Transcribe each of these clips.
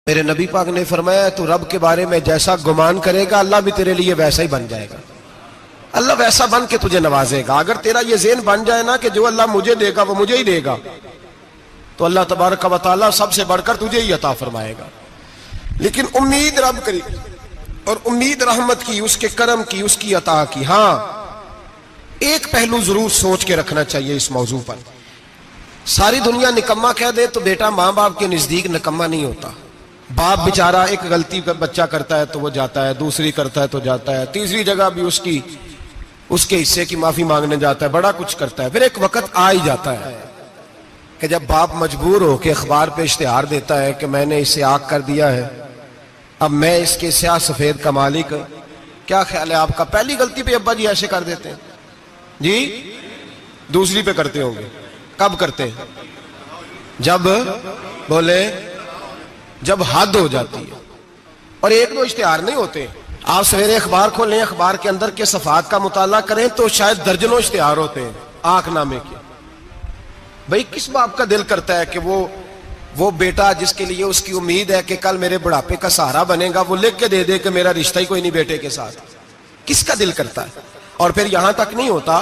मेरे नबी पाक ने फरमाया तू रब के बारे में जैसा गुमान करेगा अल्लाह भी तेरे लिए वैसा ही बन जाएगा। अल्लाह वैसा बन के तुझे नवाजेगा। अगर तेरा ये ज़हन बन जाए ना कि जो अल्लाह मुझे देगा वो मुझे ही देगा, तो अल्लाह तबारक व तआला सबसे बढ़कर तुझे ही अता फरमाएगा। लेकिन उम्मीद रब करी और उम्मीद रहमत की, उसके करम की, उसकी अता की। हाँ, एक पहलू जरूर सोच के रखना चाहिए इस मौजू पर। सारी दुनिया निकम्मा कह दे तो बेटा माँ बाप के नजदीक निकम्मा नहीं होता। बाप बेचारा एक गलती का बच्चा करता है तो वो जाता है, दूसरी करता है तो जाता है, तीसरी जगह भी उसके हिस्से की माफी मांगने जाता है, बड़ा कुछ करता है। फिर एक वक्त आ ही जाता है कि जब बाप मजबूर हो के अखबार पे इश्तिहार देता है कि मैंने इसे आग कर दिया है, अब मैं इसके स्याह सफेद का मालिक। क्या ख्याल है आपका? पहली गलती पे अब्बा जी ऐसे कर देते हैं जी, दूसरी पे करते होंगे। कब करते हैं? जब हद हो जाती है। और एक दो इश्तिहार नहीं होते। आप सवेरे अखबार खोलें, अखबार के अंदर के सफात का मुताला करें तो शायद दर्जनों इश्तिहार होते हैं आंखनामे के। भाई किस बाप का दिल करता है कि वो बेटा जिसके लिए उसकी उम्मीद है कि कल मेरे बुढ़ापे का सहारा बनेगा, वो लिख के दे दे कि मेरा रिश्ता ही कोई नहीं बेटे के साथ? किसका दिल करता है? और फिर यहां तक नहीं होता,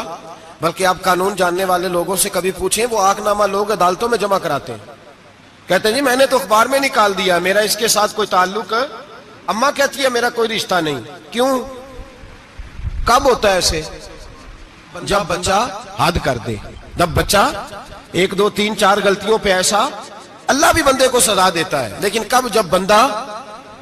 बल्कि आप कानून जानने वाले लोगों से कभी पूछें, वो आंखनामा लोग अदालतों में जमा कराते हैं। कहते हैं जी मैंने तो अखबार में निकाल दिया, मेरा इसके साथ कोई ताल्लुक। अम्मा कहती है मेरा कोई रिश्ता नहीं। क्यों? कब होता है ऐसे? जब बच्चा हद कर दे, जब बच्चा 1 2 3 4 गलतियों पे ऐसा, अल्लाह भी बंदे को सजा देता है। लेकिन कब? जब बंदा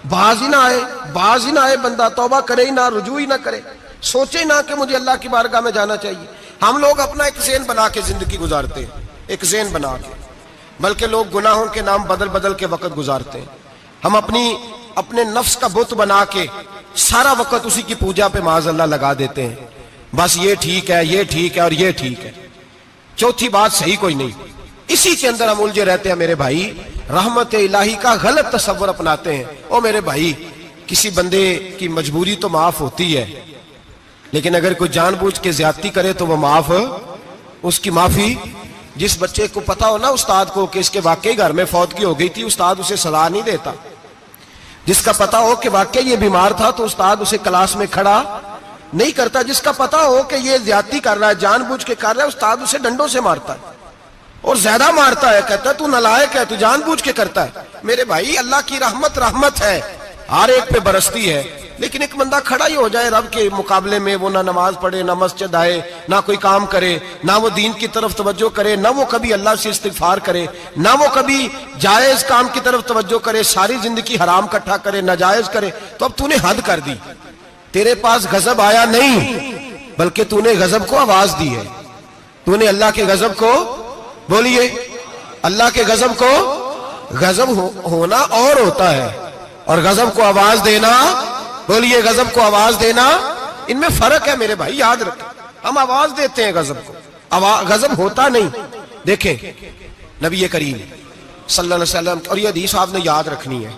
बाज ही ना आए, बंदा तौबा करे ही ना, रुजू ही ना करे, सोचे ना कि मुझे अल्लाह की बारगाह में जाना चाहिए। हम लोग अपना एक ज़हन बना के जिंदगी गुजारते हैं, एक ज़हन बना के, बल्कि लोग गुनाहों के नाम बदल बदल के वक्त गुजारते हैं। हम अपने नफ्स का बुत बना के सारा वक्त उसी की पूजा पे माज़अल्लाह लगा देते हैं। बस ये ठीक है, ये ठीक है और ये ठीक है, चौथी बात सही कोई नहीं। इसी के अंदर हम उलझे रहते हैं मेरे भाई। रहमत इलाही का गलत तस्वर अपनाते हैं। ओ मेरे भाई, किसी बंदे की मजबूरी तो माफ होती है, लेकिन अगर कोई जानबूझ के ज्यादती करे तो वो उसकी माफी। जिस बच्चे को पता हो ना उस्ताद को कि इसके वाकई घर में फौतगी हो गई थी, उस्ताद उसे सजा नहीं देता। जिसका पता हो कि वाकई ये बीमार था तो उस्ताद उसे क्लास में खड़ा नहीं करता। जिसका पता हो कि ये ज्यादती कर रहा है, जानबूझ के कर रहा है, उस्ताद उसे डंडों से मारता है और ज्यादा मारता है। कहता है तू नालायक है, तू जानबूझ के करता है। मेरे भाई अल्लाह की रहमत है, हर एक पे बरसती है। लेकिन एक बंदा खड़ा ही हो जाए रब के मुकाबले में, वो ना नमाज पढ़े, ना मस्जिद आए, ना कोई काम करे, ना वो दीन की तरफ तवज्जो करे, ना वो कभी अल्लाह से इस्तिगफार करे, ना वो कभी जायज काम की तरफ तवज्जो करे, सारी जिंदगी हराम इकट्ठा करे, नाजायज करे, तो अब तूने हद कर दी। तेरे पास गजब आया नहीं, बल्कि तूने गजब को आवाज दी है। तूने अल्लाह के गजब को, बोलिए, अल्लाह के गजब को, गजब होना और होता है और गजब को आवाज देना, बोलिए, गजब को आवाज देना, इनमें फर्क है मेरे भाई, याद रखें। हम आवाज देते हैं गजब को, गजब होता नहीं। देखें नबी करीम सल्लल्लाहु अलैहि वसल्लम, और ये हदीस आपने याद रखनी है,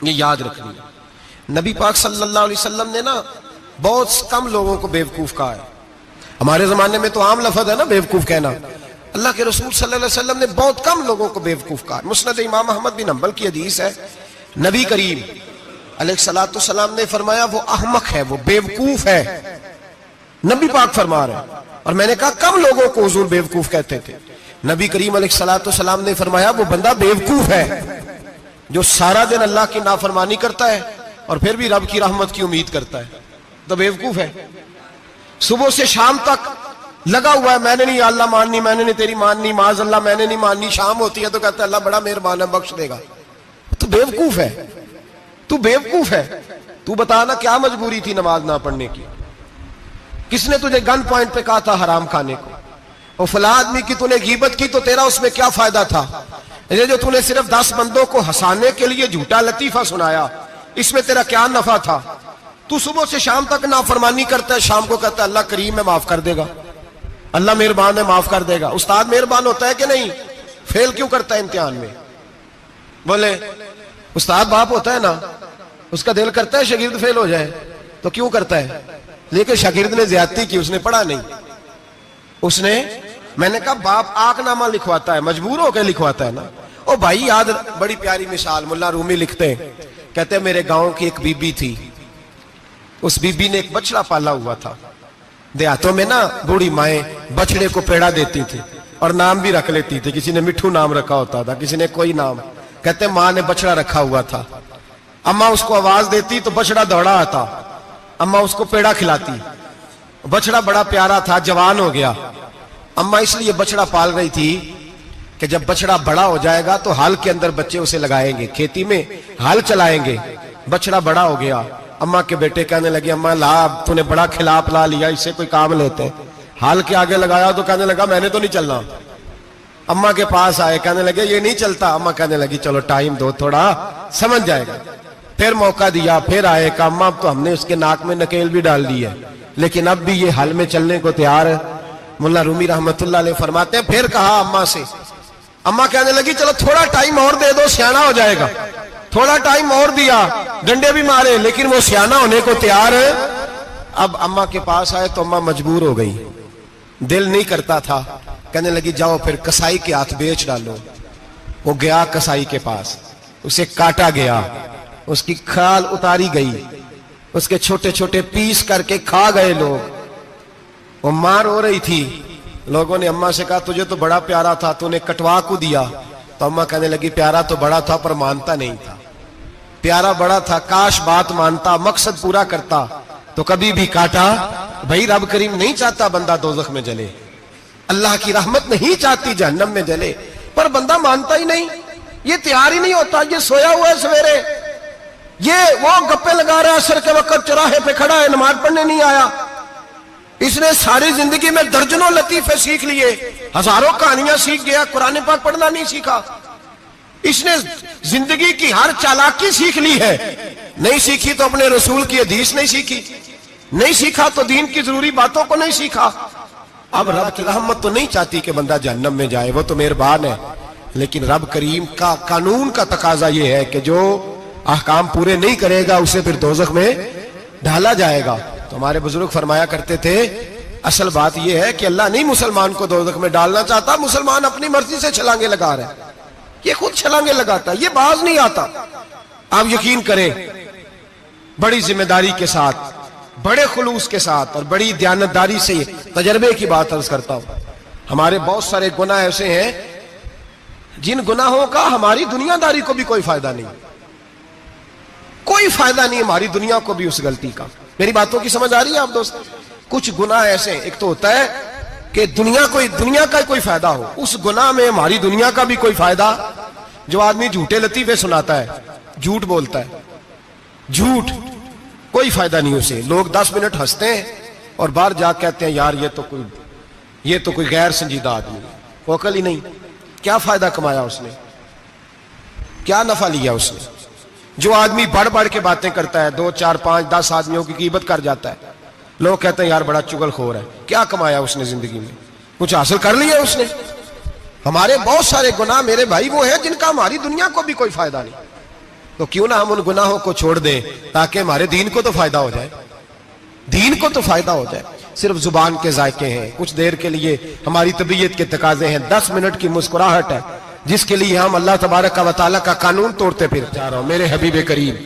ये याद रखनी है। नबी पाक सल्लल्लाहु अलैहि वसल्लम ने ना बहुत कम लोगों को बेवकूफ कहा है। हमारे जमाने में तो आम लफ्ज है ना बेवकूफ कहना। अल्लाह के रसूल सल्लल्लाहु अलैहि वसल्लम ने बहुत कम लोगों को बेवकूफ कहा। मुस्नद इमाम अहमद बिन हंबल की हदीस है, नबी करीम अलैहिस्सलाम ने फरमाया वो अहमक है, वो बेवकूफ है। नबी पाक फरमा रहे हैं। और मैंने कहा कम लोगों को हुजूर बेवकूफ कहते थे। नबी करीम अलैहिस्सलाम ने फरमाया वो बंदा बेवकूफ है जो सारा दिन अल्लाह की नाफरमानी करता है और फिर भी रब की रहमत की उम्मीद करता है, तो बेवकूफ है। सुबह से शाम तक लगा हुआ है, मैंने नहीं अल्लाह माननी, मैंने नहीं तेरी माननी, माज़अल्लाह मैंने नहीं माननी। शाम होती है तो कहता है अल्लाह बड़ा मेहरबान है, बख्श देगा। तो बेवकूफ है, तू बेवकूफ है। तू बता ना क्या मजबूरी थी नमाज ना पढ़ने की? किसने तुझे गन पॉइंट पे कहा था हराम खाने को? और फला आदमी की तूने गीबत की तो तेरा उसमें क्या फायदा था? ये जो तूने सिर्फ 10 बंदों को हंसाने के लिए झूठा लतीफा सुनाया, इसमें तेरा क्या नफा था? तू सुबह से शाम तक नाफरमानी करता है, शाम को कहता है अल्लाह करीम है माफ कर देगा, अल्लाह मेहरबान है माफ कर देगा। उस्ताद मेहरबान होता है कि नहीं? फेल क्यों करता है इम्तिहान में? बोले उस्ताद बाप होता है ना, उसका दिल करता है शागिर्द फेल हो जाए, तो क्यों करता है? लेकिन शागिर्द ने ज्यादती की, उसने पढ़ा नहीं। उसने, मैंने कहा बाप आंकनामा लिखवाता है, मजबूर होकर लिखवाता है ना, ओ भाई याद, बड़ी प्यारी मिसाल मुल्ला रूमी लिखते हैं, कहते हैं मेरे गांव की एक बीबी थी, उस बीबी ने एक बछड़ा पाला हुआ था। देहातों में ना बूढ़ी माएं बछड़े को पेड़ा देती थी और नाम भी रख लेती थी, किसी ने मिठू नाम रखा होता था, किसी ने कोई नाम। कहते माँ ने बछड़ा रखा हुआ था, अम्मा उसको आवाज देती तो बछड़ा दौड़ा आता, अम्मा उसको पेड़ा खिलाती। बछड़ा बड़ा प्यारा था, जवान हो गया। अम्मा इसलिए बछड़ा पाल रही थी कि जब बछड़ा बड़ा हो जाएगा तो हाल के अंदर बच्चे उसे लगाएंगे, खेती में हाल चलाएंगे। बछड़ा बड़ा हो गया, अम्मा के बेटे कहने लगे अम्मा ला, तूने बड़ा खिला पिला लिया, इससे कोई काम लेते। हाल के आगे लगाया तो कहने लगा मैंने तो नहीं चलना। अम्मा के पास आए, कहने लगे ये नहीं चलता। अम्मा कहने लगी चलो टाइम दो, थोड़ा समझ जाएगा। फिर मौका दिया, फिर आए, कहा अम्मा अब तो हमने उसके नाक में नकेल भी डाल दी है, लेकिन अब भी ये हल में चलने को तैयार है। मुल्ला रूमी रहमतुल्लाह अलैह फरमाते हैं फिर कहा अम्मा से, अम्मा कहने लगी चलो थोड़ा टाइम और दे दो, सियाना हो जाएगा। थोड़ा टाइम और दिया, डंडे भी मारे, लेकिन वो सियाना होने को तैयार है। अब अम्मा के पास आए तो अम्मा मजबूर हो गई, दिल नहीं करता था। कहने लगी जाओ फिर कसाई के हाथ बेच डालो। वो गया कसाई के पास, उसे काटा गया, उसकी खाल उतारी गई, उसके छोटे छोटे पीस करके खा गए लोग। वो मां रो रही थी। लोगों ने अम्मा से कहा तुझे तो बड़ा प्यारा था, तूने कटवा को दिया। तो अम्मा कहने लगी प्यारा तो बड़ा था पर मानता नहीं था। प्यारा बड़ा था, काश बात मानता, मकसद पूरा करता तो कभी भी काटा। भाई रब करीम नहीं चाहता बंदा दोजख में जले, अल्लाह की रहमत नहीं चाहती जहन्नम में जले, पर बंदा मानता ही नहीं, ये तैयार ही नहीं होता। ये सोया हुआ है सवेरे, ये वो गप्पे लगा रहा है, असर के वक्त चौराहे पे खड़ा है, नमाज पढ़ने नहीं आया। इसने सारी जिंदगी में दर्जनों लतीफे सीख लिए, हजारों कहानियां सीख गया, कुरान पाक पढ़ना नहीं सीखा। इसने जिंदगी की हर चालाकी सीख ली है, नहीं सीखी तो अपने रसूल की हदीस नहीं सीखी, नहीं सीखा तो दीन की जरूरी बातों को नहीं सीखा। अब रब की रहमत तो नहीं चाहती कि बंदा जहन्नम में जाए, वो तो मेहरबान है, लेकिन रब करीम का कानून का तकाजा यह है कि जो अहकाम पूरे नहीं करेगा उसे फिर दोजख में ढाला जाएगा। तो हमारे बुजुर्ग फरमाया करते थे असल बात यह है कि अल्लाह नहीं मुसलमान को दोजख में डालना चाहता, मुसलमान अपनी मर्जी से छलांगे लगा रहे हैं, ये खुद छलांगे लगाता है, ये बाज नहीं आता। आप यकीन करें बड़ी जिम्मेदारी के साथ, बड़े खुलूस के साथ और बड़ी दयानतदारी से तजर्बे की बात अर्ज करता हूं। हमारे बहुत सारे गुनाह ऐसे हैं जिन गुनाहों का हमारी दुनियादारी को भी कोई फायदा नहीं, कोई फायदा नहीं हमारी दुनिया को भी उस गलती का। मेरी बातों की समझ आ रही है आप दोस्त? कुछ गुनाह ऐसे, एक तो होता है कि दुनिया का कोई फायदा हो, उस गुनाह में हमारी दुनिया का भी कोई फायदा। जो आदमी झूठे लतीफे सुनाता है, झूठ बोलता है, झूठ कोई फायदा नहीं उसे। लोग 10 मिनट हंसते हैं और बाहर जाकर कहते हैं यार ये तो कोई गैर संजीदा आदमी, वो अकल ही नहीं। क्या फायदा कमाया उसने, क्या नफा लिया उसने? जो आदमी बढ़ बढ़ के बातें करता है, 2, 4, 5, 10 आदमियों की कीमत कर जाता है, लोग कहते हैं यार बड़ा चुगलखोर है। क्या कमाया उसने जिंदगी में? कुछ हासिल कर लिया उसने? हमारे बहुत सारे गुनाह मेरे भाई वो है जिनका हमारी दुनिया को भी कोई फायदा नहीं। तो क्यों ना हम उन गुनाहों को छोड़ दें ताकि हमारे दीन को तो फायदा हो जाए, दीन को तो फायदा हो जाए। सिर्फ जुबान के जायके हैं, कुछ देर के लिए हमारी तबीयत के तकाजे हैं, 10 मिनट की मुस्कुराहट है जिसके लिए हम अल्लाह तबारक व तआला का कानून तोड़ते फिर जा रहा हूं। मेरे हबीब करीम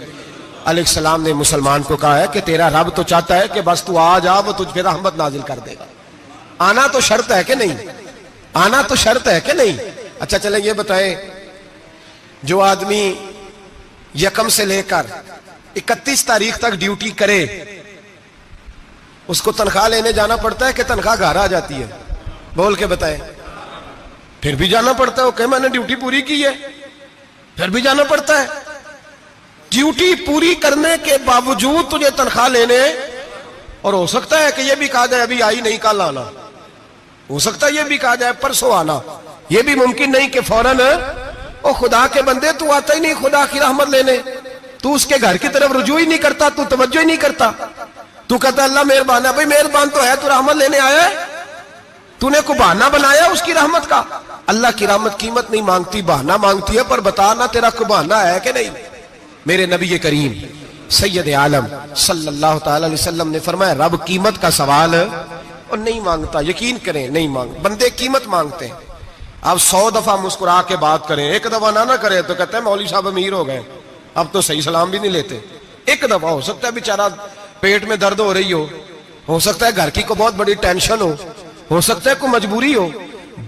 अलैहिस्सलाम ने मुसलमान को कहा है कि तेरा रब तो चाहता है कि बस तू आ जा, वो तुझ पे रहमत नाजिल कर देगा। आना तो शर्त है कि नहीं? आना तो शर्त है कि नहीं? अच्छा चले ये बताएं, जो आदमी 1 से लेकर 31 तारीख तक ड्यूटी करे उसको तनख्वाह लेने जाना पड़ता है कि तनख्वाह घर आ जाती है? बोल के बताएं। फिर भी जाना पड़ता है, ओके मैंने ड्यूटी पूरी की है, फिर भी जाना पड़ता है। ड्यूटी पूरी करने के बावजूद तुझे तनख्वाह लेने, और हो सकता है कि यह भी कहा जाए अभी आई नहीं कल आना, हो सकता है यह भी कहा जाए परसों आना, यह भी मुमकिन नहीं कि फौरन ओ खुदा के बंदे तू आता ही नहीं खुदा की रहमत लेने, तू उसके घर की तरफ रुजू ही नहीं करता, तू तवज्जो ही नहीं करता, तू कहता अल्लाह मेहरबान है। भाई मेहरबान तो है, तू रहमत लेने आया है, तूने को बहाना बनाया उसकी रहमत का। अल्लाह की रहमत कीमत नहीं मांगती, बहाना मांगती है, पर बता ना तेरा को बहाना है कि नहीं। मेरे नबी करीम सैयद आलम सल्लल्लाहु तआला अलैहि वसल्लम ने फरमाया रब कीमत का सवाल और नहीं मांगता। यकीन करें नहीं मांग, बंदे कीमत मांगते हैं। आप 100 दफा मुस्कुरा के बात करें, एक दफा ना करें तो कहते हैं मौलवी साहब अमीर हो गए, अब तो सही सलाम भी नहीं लेते। एक दफा हो सकता है बेचारा पेट में दर्द हो रही हो सकता है घर की को बहुत बड़ी टेंशन हो सकता है कोई मजबूरी हो।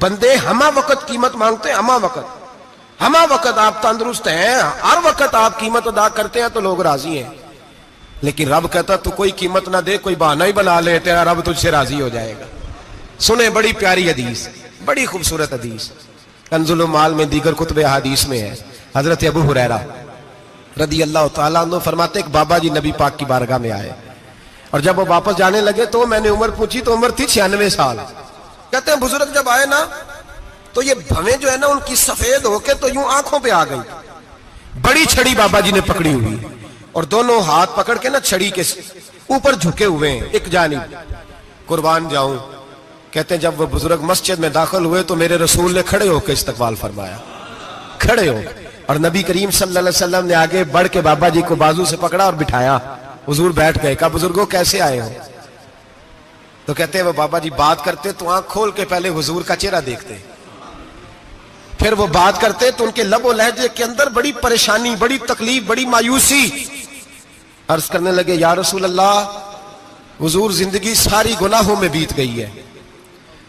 बंदे हमा वक्त कीमत मांगते हैं, हमा वक्त आप तंदुरुस्त हैं, हर वक्त आप कीमत अदा करते हैं तो लोग राजी हैं। लेकिन रब कहता तू कोई कीमत ना दे, कोई बहाना ही बना ले, तेरा रब तुझसे राजी हो जाएगा। सुने बड़ी प्यारी हदीस, बड़ी खूबसूरत हदीस, कंजुल माल में दीगर कुतुब हदीस में है। हजरत अबू हुरैरा रदी अल्लाह तआला अन्हु फरमाते एक बाबा जी नबी पाक की बारगाह में आए और जब वो वापस जाने लगे तो मैंने उम्र पूछी तो उम्र थी 96 साल। कहते हैं बुजुर्ग जब आए ना तो ये भवें जो है ना उनकी सफेद होके तो यूं आंखों पे आ गई। बड़ी छड़ी बाबा जी ने पकड़ी हुई और दोनों हाथ पकड़ के ना छड़ी के ऊपर झुके हुए हैं एक जानिब। कुर्बान जाऊं, कहते हैं जब वो बुजुर्ग मस्जिद में दाखिल हुए तो मेरे रसूल ने खड़े होकर इस्तकबाल फरमाया, खड़े हो, और नबी करीम सल्लल्लाहु अलैहि वसल्लम ने आगे बढ़ के बाबा जी को बाजू से पकड़ा और बिठाया। हुजूर बैठ गए। कहा बुजुर्गों कैसे आए हो? तो कहते हैं वो बाबा जी बात करते तो आंख खोल के पहले हुजूर का चेहरा देखते, फिर वो बात करते तो उनके लबो लहजे के अंदर बड़ी परेशानी, बड़ी तकलीफ, बड़ी मायूसी। अर्ज करने लगे या रसूल अल्लाह, हुजूर जिंदगी सारी गुनाहों में बीत गई है,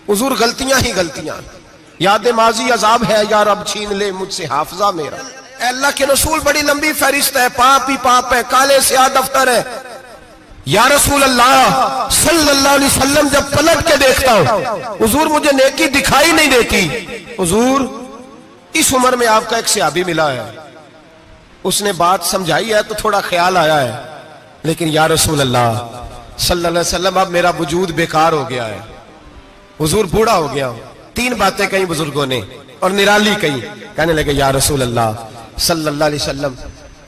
हुजूर गलतियां ही गलतियां, याद माजी अजाब है, यार अब छीन ले मुझसे हाफजा मेरा। अल्लाह के रसूल बड़ी लंबी फहरिस्त है, पाप ही पाप है, काले स्याह दफ्तर है। या रसूल अल्लाह सल्लल्लाहु अलैहि वसल्लम जब पलट के देखता हूं हुजूर मुझे नेकी दिखाई नहीं देती। हुजूर इस उम्र में आपका एक सहाबी मिला है, उसने बात समझाई है तो थोड़ा ख्याल आया है, लेकिन या रसूल अल्लाह सल्लल्लाहु अलैहि वसल्लम अब मेरा वजूद बेकार हो गया है, हुजूर बूढ़ा हो गया हूं। 3 बातें कही बुजुर्गों ने और निराली कही। कहने लगे या रसूल अल्लाह सल्लल्लाहु अलैहि वसल्लम,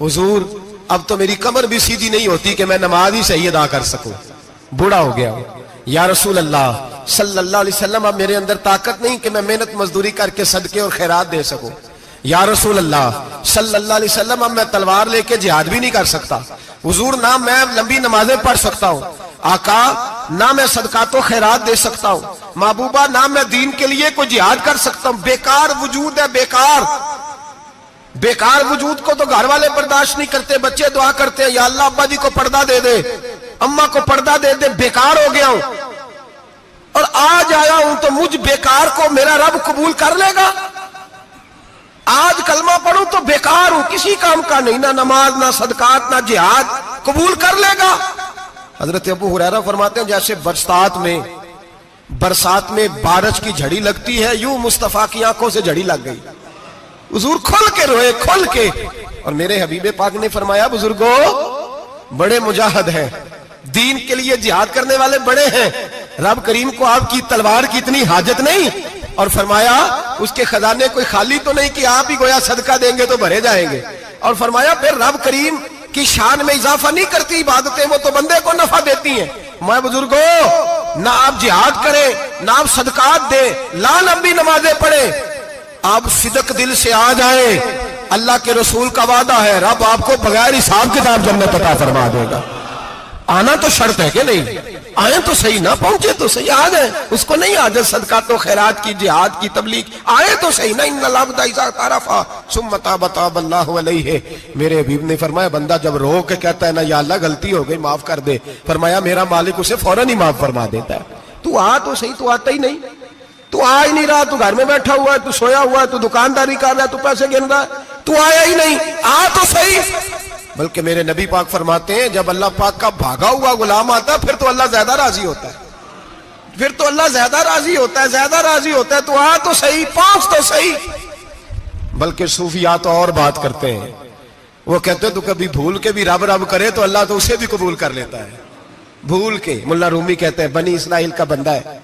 हुजूर अब तो मेरी कमर भी सीधी नहीं होती कि मैं नमाज ही सही अदा कर सकूं, बूढ़ा हो गया हूं। या रसूल अल्लाह सल्लल्लाहु अलैहि वसल्लम, अब मेरे अंदर ताकत नहीं कि मैं मेहनत मजदूरी करके सदके और खैरात दे सकूं। या रसूल अल्लाह सल्लल्लाहु अलैहि वसल्लम, अब मैं तलवार लेके जिहाद भी नहीं कर सकता। हुजूर ना मैं लंबी नमाजें पढ़ सकता हूं, आका ना मैं सदकातो खैरात दे सकता हूं, महबूबा ना मैं दीन के लिए कोई जिहाद कर सकता हूं। बेकार वजूद है, बेकार वजूद को तो घर वाले बर्दाश्त नहीं करते, बच्चे दुआ करते हैं या अल्लाह अब्बा जी को पर्दा दे दे, अम्मा को पर्दा दे दे, बेकार हो गया हूं और आज आया हूं तो मुझ बेकार को मेरा रब कबूल कर लेगा। आज कलमा पढ़ूं तो बेकार हूं, किसी काम का नहीं, ना नमाज ना सदकात ना जिहाद, कबूल कर लेगा। हजरत अबू हुरैरा फरमाते हैं जैसे बरसात में बारिश की झड़ी लगती है, यूं मुस्तफा की आंखों से झड़ी लग गई। हुजूर खुल के रोए, खुल के। और मेरे हबीबे पाक ने फरमाया बुजुर्गो बड़े मुजाहिद हैं, दीन के लिए जिहाद करने वाले बड़े हैं, रब करीम को आपकी तलवार की इतनी हाजत नहीं। और फरमाया उसके खजाने कोई खाली तो नहीं कि आप ही गोया सदका देंगे तो भरे जाएंगे। और फरमाया फिर रब करीम की शान में इजाफा नहीं करती इबादतें, वो तो बंदे को नफा देती हैं। मैं बुजुर्गो ना आप जिहाद करें, ना आप सदकात दे, ला लंबी नमाजें पढ़े, आप सिदक दिल से आ जाए, अल्लाह के रसूल का वादा है रब आपको बगैर हिसाब किताब जन्नत अता फरमा देगा। आना तो शर्त है कि नहीं, आए तो सही, ना पहुंचे तो सही, आ जाए, उसको नहीं आदत सदका तो खैरात की, जिहाद की, तबलीग, आए तो सही ना। मेरे हबीब ने फरमाया बंदा जब रो के कहता है ना या अल्लाह गलती हो गई माफ कर दे, फरमाया मेरा मालिक उसे फौरन ही माफ फरमा देता है। तू आ तो सही, तू आता ही नहीं, तू आ ही नहीं रहा, तू घर में बैठा हुआ है, तू सोया हुआ है, तू दुकानदारी कर रहा है, तू पैसे गिन रहा है, तू आया ही नहीं, आ तो सही। बल्कि मेरे नबी पाक फरमाते हैं जब अल्लाह पाक का भागा हुआ गुलाम आता है फिर तो अल्लाह ज्यादा राजी होता है, फिर तो अल्लाह ज्यादा राजी होता है, ज्यादा राजी होता है। तो आ तो सही, पहुंच तो सही। बल्कि सूफिया तो और बात करते हैं, वो कहते हैं तू कभी भूल के भी रब रब करे तो अल्लाह तो उसे भी कबूल कर लेता है, भूल के। मुल्ला रूमी कहते हैं बनी इस्राइल का बंदा है,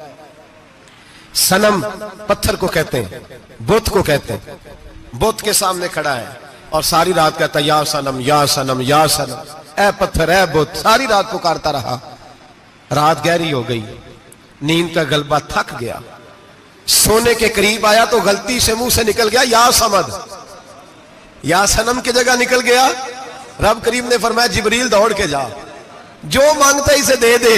सनम पत्थर को कहते हैं, बुत को कहते हैं, बुत के सामने खड़ा है और सारी रात कहता है या सनम या सनम या सनम, ए पत्थर ए बुत, सारी रात पुकारता रहा। रात गहरी हो गई, नींद का गलबा थक गया, सोने के करीब आया तो गलती से मुंह से निकल गया या समद, या सनम की जगह निकल गया। रब करीम ने फरमाया जिब्रील दौड़ के जा, जो मांगता इसे दे दे।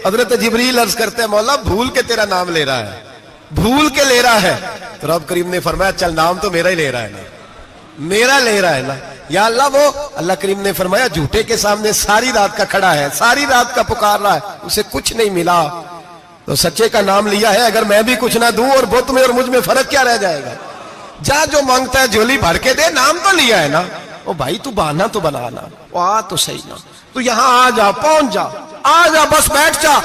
हजरत जिब्रील अर्ज करते हैं मौला भूल के तेरा नाम ले रहा है, भूल के ले रहा है। तो रब करीम ने फरमाया चल नाम तो मेरा ही ले रहा है ना, मेरा ले रहा है ना, या अल्लाह। वो अल्लाह करीम ने फरमाया झूठे के सामने सारी रात का खड़ा है, सारी रात का पुकार रहा है, उसे कुछ नहीं मिला, तो सच्चे का नाम लिया है। अगर मैं भी कुछ ना दूं और वो तुम्हें और मुझ में फर्क क्या रह जाएगा? जा जो मांगता है झोली भर के दे, नाम तो लिया है ना। ओ भाई तू बहाना तो बनाना, वो आ तो सही ना, तू यहां आ जा, पहुंच जा, आ जा, बस बैठ जा,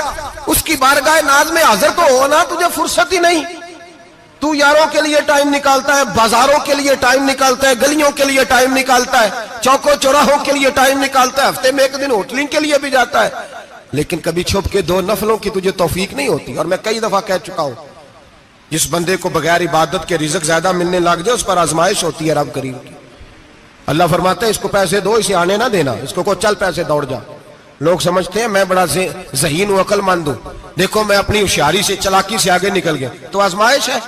उसकी बारगाह नाज में हाजिर तो हो ना। तुझे फुर्सत ही नहीं, तू यारों के लिए टाइम निकालता है, बाजारों के लिए टाइम निकालता है, गलियों के लिए टाइम निकालता है, चौकों चौराहों के लिए टाइम निकालता है, हफ्ते में एक दिन होटलिंग के लिए भी जाता है, लेकिन कभी छुप के 2 नफलों की तुझे तौफीक नहीं होती। और मैं कई दफा कह चुका हूं, जिस बंदे को बगैर इबादत के रिज़्क ज्यादा मिलने लग जाए उस पर आजमाइश होती है रब करीम की। अल्लाह फरमाता है इसको पैसे दो, इसे आने ना देना, इसको को चल पैसे दौड़ जा। लोग समझते हैं मैं बड़ा ज़हीन हूं, अक्लमंद हूं, देखो मैं अपनी होशियारी से, चालाकी से आगे निकल गया। तो आजमाइश है,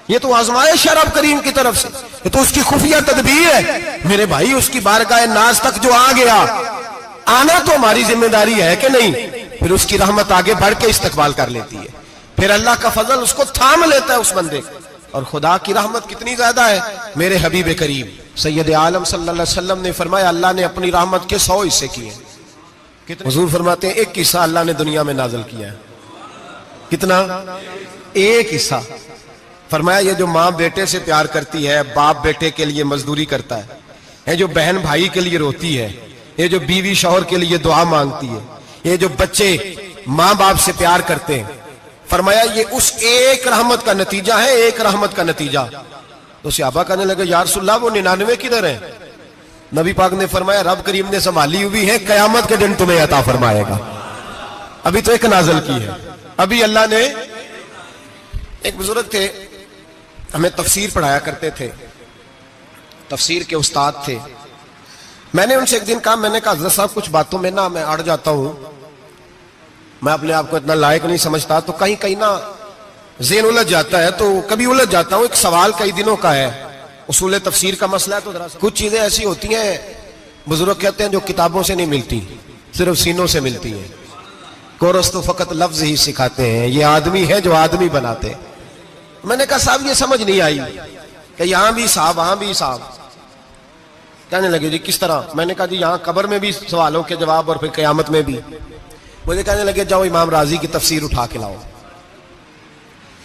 ये तो आजमाइश है रब करीम की तरफ से, ये तो उसकी खुफिया तदबीर है। मेरे भाई उसकी बारगाह नाज तक जो आ गया, आना तो हमारी जिम्मेदारी है कि नहीं? फिर उसकी रहमत आगे बढ़ के इस्तकबाल कर लेती है, फिर अल्लाह का फजल उसको थाम लेता है उस बंदे को। और खुदा की रहमत कितनी ज्यादा है। मेरे हबीब करीम सैयद आलम सल्लल्लाहु अलैहि वसल्लम ने फरमाया अल्लाह ने अपनी रहमत के 100 हिस्से किए। हुजूर फरमाते हैं एक हिस्सा अल्लाह ने दुनिया में नाज़िल किया है। कितना? एक हिस्सा। फरमाया ये जो माँ बेटे से प्यार करती है, बाप बेटे के लिए मजदूरी करता है, जो बहन भाई के लिए रोती है, ये जो बीवी शौहर के लिए दुआ मांगती है, ये जो बच्चे माँ बाप से प्यार करते हैं, फरमाया ये उस एक रहमत का नतीजा है, एक रहमत का नतीजा। तो सहाबा कहने लगे या रसूलल्लाह वो 99 किधर है? नबी पाक ने फरमाया रब करीम ने संभाली हुई है, कयामत के दिन तुम्हें अता फरमाएगा। अभी तो एक नाज़िल की है, अभी अल्लाह ने। एक बुजुर्ग थे, हमें तफसीर पढ़ाया करते थे, तफसीर के उस्ताद थे। मैंने उनसे एक दिन कहा, मैंने कहा हज़रत साहब कुछ बातों में ना मैं अड़ जाता हूं, मैं अपने आप को इतना लायक नहीं समझता, तो कहीं कहीं ना ज़हन उलझ जाता है, तो कभी उलझ जाता हूं। एक सवाल कई दिनों का है, उसूल तफसीर का मसला है, तो जरा कुछ चीजें ऐसी होती हैं बुजुर्ग कहते हैं जो किताबों से नहीं मिलती, सिर्फ सीनों से मिलती है। कोरस तो फकत लफ्ज ही सिखाते हैं, ये आदमी है जो आदमी बनाते। मैंने कहा साहब ये समझ नहीं आई कि यहां भी साहब वहां भी साहब। कहने लगे जी किस तरह? मैंने कहा जी यहां कब्र में भी सवालों के जवाब और फिर कयामत में भी। मुझे कहने लगे जाओ इमाम राजी की तफसीर उठा के लाओ।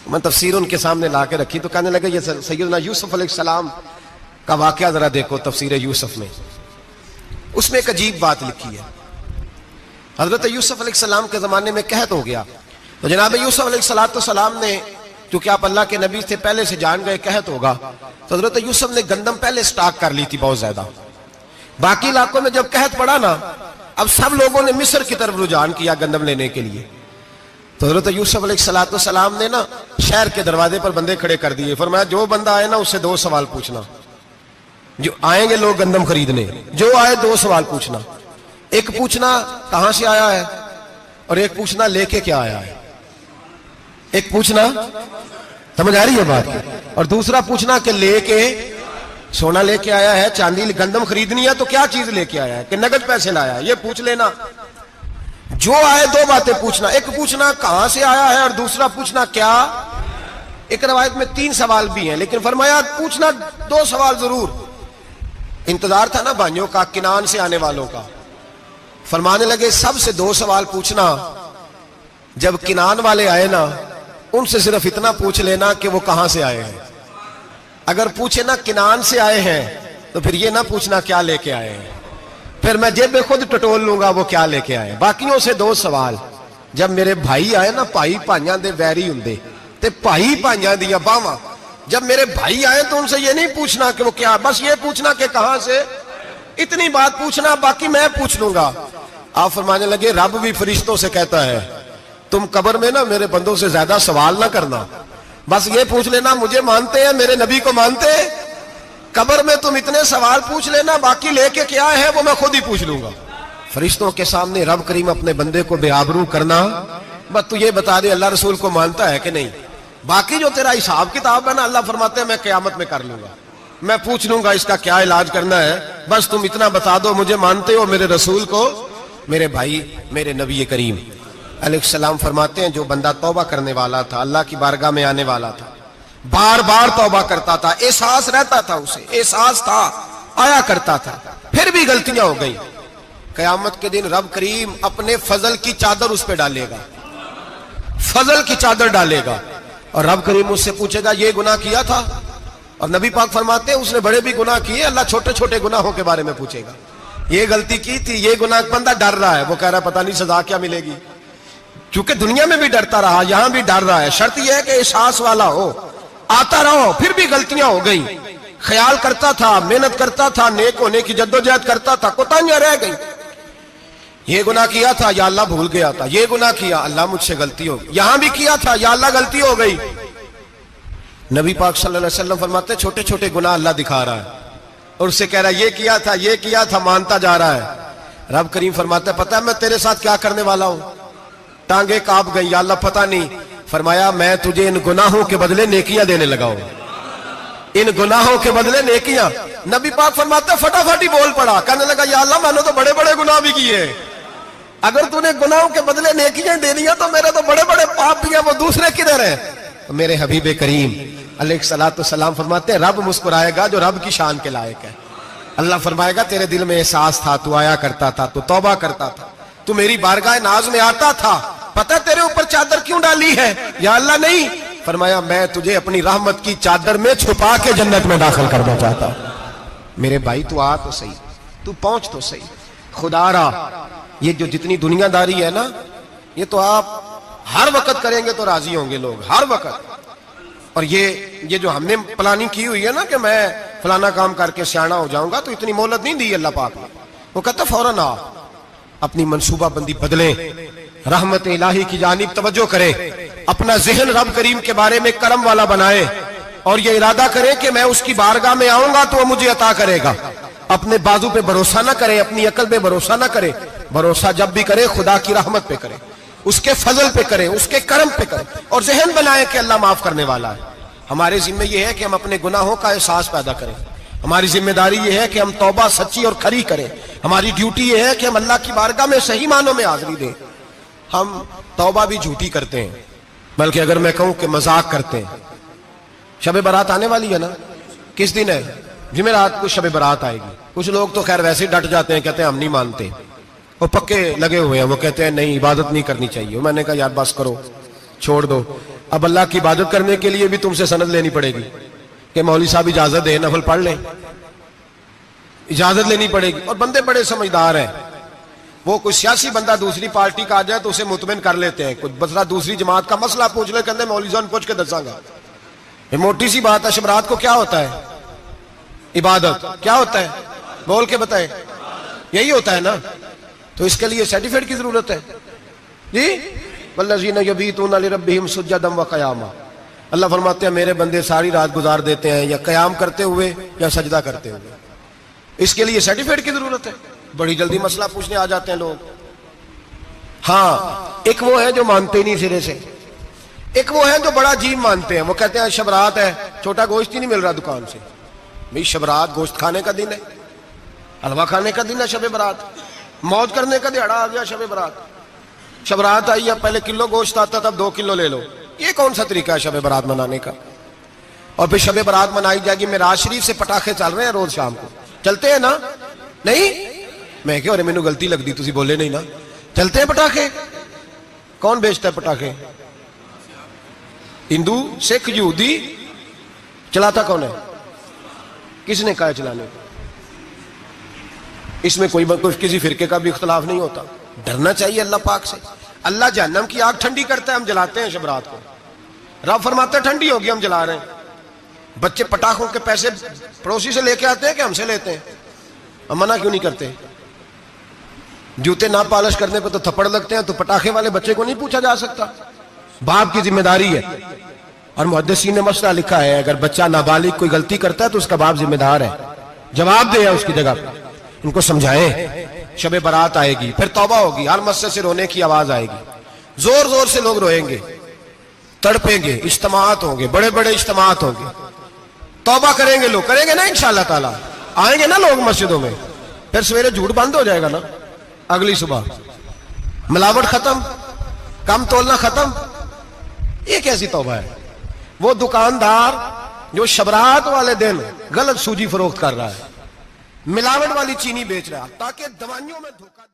मैं तफसीर उनके सामने ला के रखी, तो कहने लगे ये सैयदना यूसुफ अलैहिस्सलाम का वाकया जरा देखो तफसीर यूसुफ में, उसमें एक अजीब बात लिखी है। हजरत यूसुफ अलैहिस्सलाम के जमाने में कहत हो गया, तो जनाब यूसुफ अलैहिस्सलाम ने, क्योंकि आप अल्लाह के नबी से पहले से जान गए कहत होगा, तो हजरत यूसुफ ने गंदम पहले स्टॉक कर ली थी बहुत ज्यादा। बाकी इलाकों में जब कहत पड़ा ना, अब सब लोगों ने मिस्र की तरफ रुझान किया गंदम लेने के लिए। तो हजरत यूसुफ अलैहिस्सलाम ने ना शहर के दरवाजे पर बंदे खड़े कर दिए। फरमाया जो बंदा आए ना उससे 2 सवाल पूछना, जो आएंगे लोग गंदम खरीदने, जो आए 2 सवाल पूछना। एक पूछना कहां से आया है, और एक पूछना लेके क्या आया है। एक पूछना, समझ आ रही है बात, और दूसरा पूछना कि लेके सोना लेके आया है, चांदी गंदम खरीदनी है तो क्या चीज लेके आया है, कि नगद पैसे लाया है, ये पूछ लेना। जो आए 2 बातें पूछना, एक पूछना कहां से आया है और दूसरा पूछना क्या। एक रवायत में 3 सवाल भी हैं, लेकिन फरमाया पूछना 2 सवाल जरूर। इंतजार था ना भाइयों का, किनान से आने वालों का। फरमाने लगे सबसे 2 सवाल पूछना, जब किनान वाले आए ना उनसे सिर्फ इतना पूछ लेना कि वो कहां से आए हैं। अगर पूछे ना किनान से आए हैं तो फिर ये ना पूछना क्या लेके आए हैं, फिर मैं जेब में खुद टटोल लूंगा वो क्या लेके आए। बाकियों से 2 सवाल। जब मेरे भाई आए ना, भाई भाइयों दे वैरी हुंदे ते भाई भाइयों दी बावां, जब मेरे भाई आए तो उनसे ये नहीं पूछना कि वो क्या, बस ये पूछना कि कहां से, इतनी बात पूछना, बाकी मैं पूछ लूंगा। आप फरमाने लगे रब भी फरिश्तों से कहता है तुम कब्र में ना मेरे बंदों से ज्यादा सवाल ना करना, बस ये पूछ लेना मुझे मानते हैं, मेरे नबी को मानते हैं। कब्र में तुम इतने सवाल पूछ लेना, बाकी लेके क्या है वो मैं खुद ही पूछ लूंगा। फरिश्तों के सामने रब करीम अपने बंदे को बेआबरू करना, बस तू ये बता दे अल्लाह रसूल को मानता है कि नहीं, बाकी जो तेरा हिसाब किताब है ना अल्लाह फरमाते हैं मैं क़यामत में कर लूंगा, मैं पूछ लूंगा इसका क्या इलाज करना है, बस तुम इतना बता दो मुझे मानते हो, मेरे रसूल को, मेरे भाई, मेरे नबी करीम। अलैहिस्सलाम फरमाते हैं जो बंदा तौबा करने वाला था, अल्लाह की बारगाह में आने वाला था, बार बार तौबा करता था, एहसास रहता था, उसे एहसास था, आया करता था, फिर भी गलतियां हो गई, कयामत के दिन रब करीम अपने फजल की चादर उस पर डालेगा, फजल की चादर डालेगा और रब करीम उससे पूछेगा ये गुनाह किया था? और नबी पाक फरमाते हैं उसने बड़े भी गुनाह किए, अल्लाह छोटे छोटे गुनाहों के बारे में पूछेगा। ये गलती की थी, ये गुनाह, बंदा डर रहा है, वो कह रहा है पता नहीं सजा क्या मिलेगी, क्योंकि दुनिया में भी डरता रहा, यहां भी डर रहा है। शर्त यह है कि एहसास वाला हो, आता रहो, फिर भी गलतियां हो गई, ख्याल करता था, मेहनत करता था, नेक होने की जद्दोजहद करता था, कोताहियां रह गई, ये गुनाह किया था या अल्लाह भूल गया था, ये गुनाह किया अल्लाह मुझसे गलती हो गई, यहां भी किया था या अल्लाह गलती हो गई। नबी पाक सल्लल्लाहु अलैहि वसल्लम फरमाते छोटे छोटे गुनाह अल्लाह दिखा रहा है और उससे कह रहा है ये किया था, मानता जा रहा है। रब करीम फरमाता है पता है मैं तेरे साथ क्या करने वाला हूं? टांगे कांप गई, या अल्लाह पता नहीं। फरमाया मैं तुझे इन गुनाहों के बदले नेकियां देने लगा हूं, इन गुनाहों के बदले नेकियां। नबी पाक फरमाते फटाफट ही बोल पड़ा, कहने लगा या अल्लाह मैंने तो बड़े बड़े गुनाह भी किए, अगर तूने गुनाहों के बदले नेकियां दे दिया तो मेरे तो बड़े बड़े पाप भी हैं, वो दूसरे किधर है? तो मेरे हबीब करीम अलैहिस्सलाम फरमाते हैं रब मुस्कुराएगा जो रब की शान के लायक है। अल्लाह फरमाएगा तेरे दिल में एहसास था, तू आया करता था, तू तौबा करता था, तू मेरी बारगाह नाज में आता था, पता तेरे ऊपर चादर क्यों डाली है? या अल्लाह नहीं, फरमाया मैं तुझे अपनी रहमत की चादर में छुपा के जन्नत में दाखिल करना चाहता हूं। मेरे भाई तू आ तो सही, तू पहुंच तो सही, खुदारा ये जो जितनी दुनियादारी है ना, ये तो आप हर वक्त करेंगे तो राजी होंगे लोग, हर वक्त। और ये जो हमने प्लानिंग की हुई है ना कि मैं फलाना काम करके सियाना हो जाऊंगा, तो इतनी मोहलत नहीं दी अल्लाह पाक ने। वो कहता फौरन आ, अपनी मनसूबाबंदी बदले, रहमत इलाही की जानिब तवज्जो करे, अपना जहन रब करीम के बारे में करम वाला बनाए और ये इरादा करे कि मैं उसकी बारगाह में आऊंगा तो वो मुझे अता करेगा। अपने बाजू पे भरोसा ना करे, अपनी अकल पे भरोसा ना करे, भरोसा जब भी करे खुदा की रहमत पे करे, उसके फजल पे करे, उसके करम पे करे और जहन बनाए कि अल्लाह माफ करने वाला है। हमारे जिम्मे यह है कि हम अपने गुनाहों का एहसास पैदा करें, हमारी जिम्मेदारी यह है कि हम तौबा सच्ची और खरी करें, हमारी ड्यूटी यह है कि हम अल्लाह की बारगाह में सही मानों में हाजिरी दें। हम तौबा भी झूठी करते हैं, बल्कि अगर मैं कहूं कि मजाक करते हैं। शब बारात आने वाली है ना, किस दिन है? जुमेरात को शब बारात आएगी। कुछ लोग तो खैर वैसे डट जाते हैं, कहते हैं हम नहीं मानते, वो पक्के लगे हुए हैं, वो कहते हैं नहीं इबादत नहीं करनी चाहिए। मैंने कहा यार बस करो, छोड़ दो, अब अल्लाह की इबादत करने के लिए भी तुमसे सनद लेनी पड़ेगी कि मौलवी साहब इजाजत दे, नफल पढ़ लें, इजाजत लेनी पड़ेगी। और बंदे बड़े समझदार हैं, वो कोई सियासी बंदा दूसरी पार्टी का आ जाए तो उसे मुतमिन कर लेते हैं, कुछ बसरा दूसरी जमात का मसला पूछ ले, कहते मौलवी साहब पूछ के दसांगा। ये मोटी सी बात है। शबरात को क्या होता है? इबादत। क्या होता है? बोल के बताए। यही होता है ना, तो इसके लिए सर्टिफिकेट की जरूरत है जी। वल्लज़ीना यबीतूना लिरब्बिहिम सुज्जदन व क़यामा। अल्लाह फरमाते हैं मेरे बंदे सारी रात गुजार देते हैं या कयाम करते हुए या सजदा करते हुए, इसके लिए सर्टिफिकेट की जरूरत है। बड़ी जल्दी मसला पूछने आ जाते हैं लोग। हाँ, एक वो है जो मानते ही नहीं सिरे से, एक वो है जो बड़ा अजीब मानते हैं। वो कहते हैं शबरात है, छोटा गोश्त ही नहीं मिल रहा दुकान से। भाई शबरात गोश्त खाने का दिन है, हलवा खाने का दिन है शब बारात, मौज करने का दिहाड़ा आ गया शब बारात। शबरात आई, अब पहले किलो गोश्त आता था, अब 2 किलो ले लो। ये कौन सा तरीका है शब बारात मनाने का? और फिर शब बारात मनाई जाएगी, मेराज शरीफ से पटाखे चल रहे हैं रोज शाम को, चलते हैं ना? नहीं, मैं क्या, अरे मैनू गलती लगती, तुसी बोले नहीं ना, चलते हैं पटाखे। कौन बेचता है पटाखे? हिंदू, सिख, यहूदी। चलाता कौन है? किसने कहा चलाने को? इसमें कोई किसी फिरके का भी इख्तलाफ नहीं होता। डरना चाहिए अल्लाह पाक से। अल्लाह जहन्नम की आग ठंडी करता है, हम जलाते हैं शबरात को। रब फरमाते हैं ठंडी होगी, हम जला रहे हैं। बच्चे पटाखों के पैसे पड़ोसी से लेके आते हैं कि हमसे लेते हैं? हम मना क्यों नहीं करते? जूते ना पॉलिश करने पे तो थप्पड़ लगते हैं, तो पटाखे वाले बच्चे को नहीं पूछा जा सकता? बाप की जिम्मेदारी है। और मुहद्दिसीन ने मसला लिखा है, अगर बच्चा नाबालिग कोई गलती करता है तो उसका बाप जिम्मेदार है, जवाब दे उसकी जगह। इनको समझाएं। शब बारात आएगी, फिर तौबा होगी, हर मस्जिद से रोने की आवाज आएगी, जोर जोर से लोग रोएंगे, तड़पेंगे, इज्तिमात होंगे, बड़े बड़े इज्तिमात होंगे, तौबा करेंगे लोग, करेंगे ना इंशाअल्लाह ताला, आएंगे ना लोग मस्जिदों में। फिर सवेरे झूठ बंद हो जाएगा ना, अगली सुबह मिलावट खत्म, कम तोलना खत्म। ये कैसी तौबा है? वो दुकानदार जो शबरात वाले दिन गलत सूजी फरोख्त कर रहा है, मिलावट वाली चीनी बेच रहा है ताकि दवाइयों में धोखा